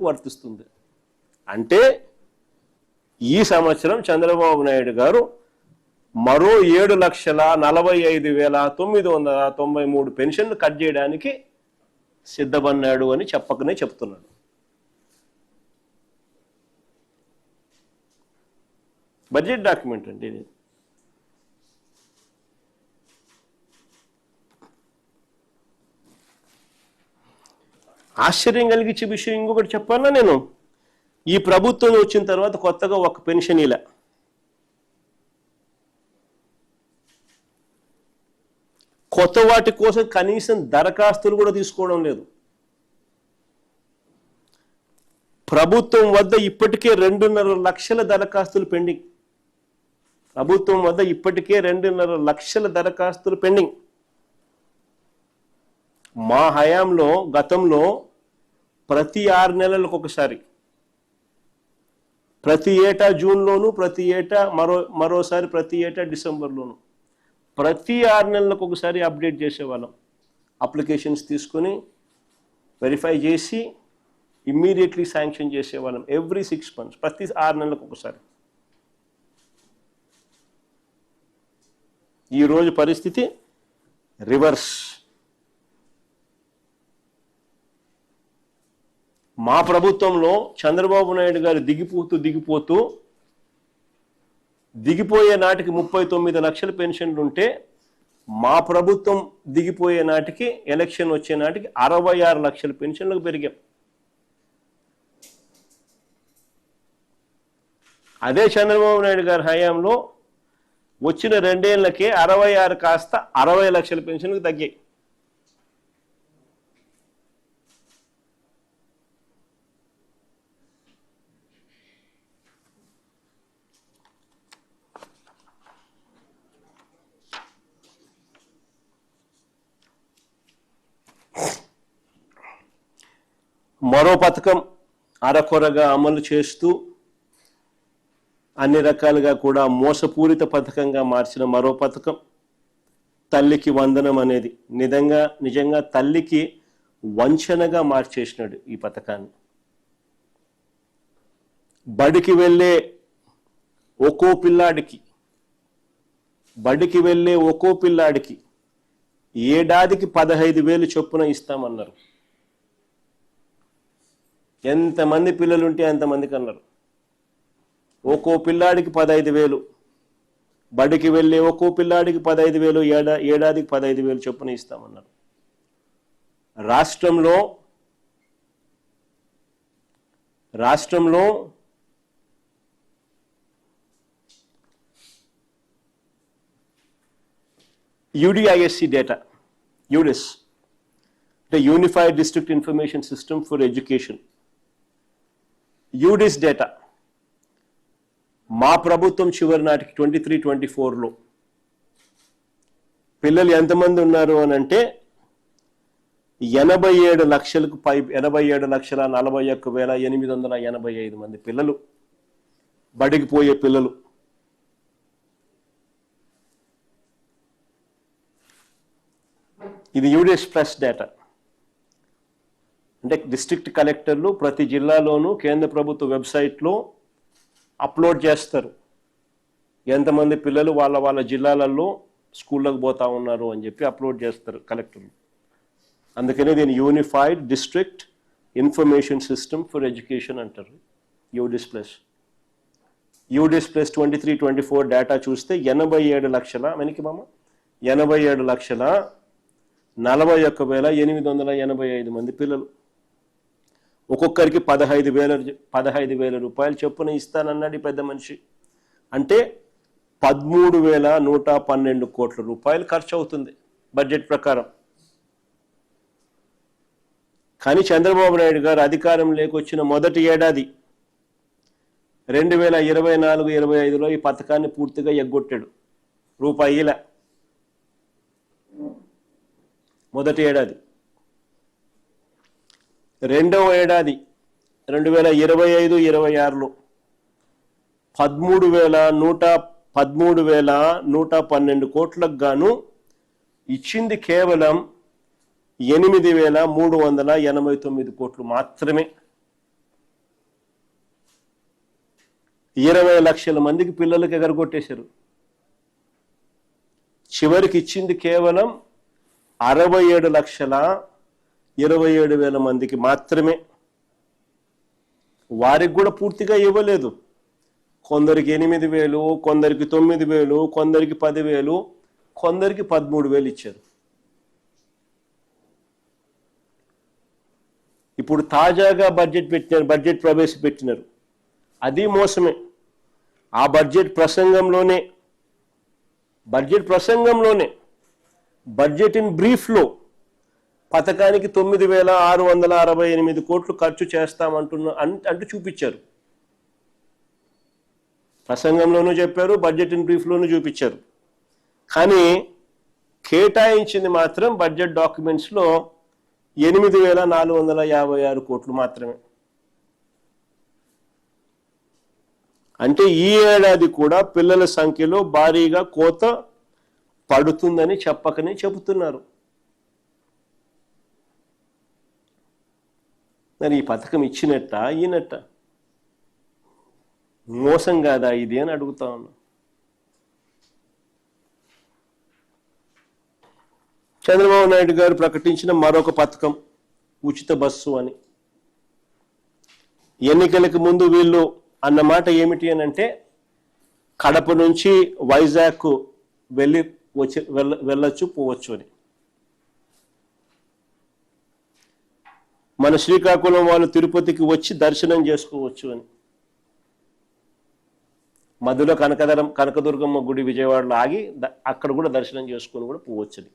వర్తిస్తుంది. అంటే ఈ సంవత్సరం చంద్రబాబు నాయుడు గారు మరో 7,45,993 పెన్షన్లు కట్ చేయడానికి సిద్ధమన్నాడు అని చెప్పకనే చెప్తున్నాడు. బడ్జెట్ డాక్యుమెంట్ అండి ఇది. ఆశ్చర్యం కలిగించే విషయం ఇంకొకటి చెప్పాలా నేను, ఈ ప్రభుత్వం వచ్చిన తర్వాత కొత్తగా ఒక పెన్షన్ ఇలా కొత్త వాటి కోసం కనీసం దరఖాస్తులు కూడా తీసుకోవడం లేదు. ప్రభుత్వం వద్ద ఇప్పటికే 2.5 లక్షల దరఖాస్తులు పెండింగ్. ప్రభుత్వం వద్ద ఇప్పటికే 2.5 లక్షల దరఖాస్తులు పెండింగ్. మా హయాంలో గతంలో ప్రతి 6 నెలలకు ఒకసారి, ప్రతి ఏటా జూన్లోను, ప్రతి ఏటా మరోసారి ప్రతి ఏటా డిసెంబర్లోను, ప్రతి 6 నెలలకు ఒకసారి అప్డేట్ చేసేవాళ్ళం. అప్లికేషన్స్ తీసుకొని వెరిఫై చేసి ఇమ్మీడియట్లీ శాంక్షన్ చేసేవాళ్ళం. ఎవ్రీ 6 months, ప్రతి 6 నెలలకు ఒకసారి. ఈరోజు పరిస్థితి రివర్స్. మా ప్రభుత్వంలో చంద్రబాబు నాయుడు గారు దిగిపోయే నాటికి 39 లక్షల పెన్షన్లు ఉంటే, మా ప్రభుత్వం దిగిపోయే నాటికి, ఎలక్షన్ వచ్చే నాటికి 66 లక్షల పెన్షన్లకు పెరిగాం. అదే చంద్రబాబు నాయుడు గారి హయాంలో వచ్చిన 2 ఏళ్లకే 66 కాస్త 60 లక్షల పెన్షన్లకు తగ్గాయి. మరో పథకం అరకొరగా అమలు చేస్తూ అన్ని రకాలుగా కూడా మోసపూరిత పథకంగా మార్చిన మరో పథకం తల్లికి వందనం అనేది. నిజంగా తల్లికి వంచనగా మార్చేసినాడు ఈ పథకాన్ని. బడికి వెళ్ళే ఒక్కో పిల్లాడికి ఏడాదికి 15,000 చొప్పున ఇస్తామన్నారు. ఎంతమంది పిల్లలుంటే అంతమందికి అన్నారు. ఒక్కో పిల్లాడికి 15,000, బడికి వెళ్ళే ఒక్కో పిల్లాడికి 15,000, ఏడాదికి 15,000 చొప్పున ఇస్తామన్నారు. రాష్ట్రంలో యూడిఐఎస్సి డేటా, యూడిస్ అంటే unified district information system for education, UDISE data మా ప్రభుత్వం చివరి నాటికి 23-24లో పిల్లలు ఎంతమంది ఉన్నారు అని అంటే 87 లక్షలకు 87,41,885 మంది పిల్లలు, బడికి పోయే పిల్లలు. ఇది యూడిఎస్ ప్లస్ డేటా. అంటే డిస్ట్రిక్ట్ కలెక్టర్లు ప్రతి జిల్లాలోనూ కేంద్ర ప్రభుత్వ వెబ్సైట్లో అప్లోడ్ చేస్తారు ఎంతమంది పిల్లలు వాళ్ళ జిల్లాలలో స్కూళ్ళకు పోతా ఉన్నారు అని చెప్పి అప్లోడ్ చేస్తారు కలెక్టర్లు. అందుకనే దీన్ని unified district information system for education అంటారు, యూడిస్ ప్లస్. 23-24 డేటా చూస్తే 87,41,885 మంది పిల్లలు. ఒక్కొక్కరికి 15,000 రూపాయలు చొప్పున ఇస్తానన్నాడు ఈ పెద్ద మనిషి. అంటే 13,112 కోట్ల రూపాయలు ఖర్చు అవుతుంది బడ్జెట్ ప్రకారం. కానీ చంద్రబాబు నాయుడు గారు అధికారంలోకి వచ్చిన మొదటి ఏడాది 2024-25లో ఈ పథకాన్ని పూర్తిగా ఎగ్గొట్టాడు. రూపాయిల మొదటి ఏడాది. రెండవ ఏడాది 2025-26లో 13,112 కోట్లకు గాను ఇచ్చింది కేవలం 8,389 కోట్లు మాత్రమే. 20 లక్షల మందికి పిల్లలకి ఎగరగొట్టేశారు. చివరికి ఇచ్చింది కేవలం 67,27,000 మందికి మాత్రమే. వారికి కూడా పూర్తిగా ఇవ్వలేదు. కొందరికి 8,000, కొందరికి 9,000, కొందరికి 10,000, కొందరికి 13,000 ఇచ్చారు. ఇప్పుడు తాజాగా బడ్జెట్ ప్రవేశపెట్టినారు. అది మోసమే. ఆ బడ్జెట్ ప్రసంగంలోనే బడ్జెట్ ఇన్ బ్రీఫ్లో పథకానికి 9,668 కోట్లు ఖర్చు అంటూ చూపించారు. ప్రసంగంలోనూ చెప్పారు, బడ్జెట్ ఇన్ బ్రీఫ్లోనూ చూపించారు. కానీ కేటాయించింది మాత్రం బడ్జెట్ డాక్యుమెంట్స్లో 8,456 కోట్లు మాత్రమే. అంటే ఈ ఏడాది కూడా పిల్లల సంఖ్యలో భారీగా కోత పడుతుందని చెప్పకనే చెబుతున్నారు. మరి ఈ పథకం ఇచ్చినట్ట ఈయనట్ట మోసం కాదా ఇది అని అడుగుతా ఉన్నా. చంద్రబాబు నాయుడు గారు ప్రకటించిన మరొక పథకం ఉచిత బస్సు అని. ఎన్నికలకు ముందు వీళ్ళు అన్నమాట ఏమిటి అని అంటే, కడప నుంచి వైజాగ్ వెళ్ళొచ్చు పోవచ్చు అని. మన శ్రీకాకుళం వాళ్ళు తిరుపతికి వచ్చి దర్శనం చేసుకోవచ్చు అని. మధ్యలో కనకదుర్గమ్మ గుడి విజయవాడలో ఆగి అక్కడ కూడా దర్శనం చేసుకొని కూడా పోవచ్చు అని.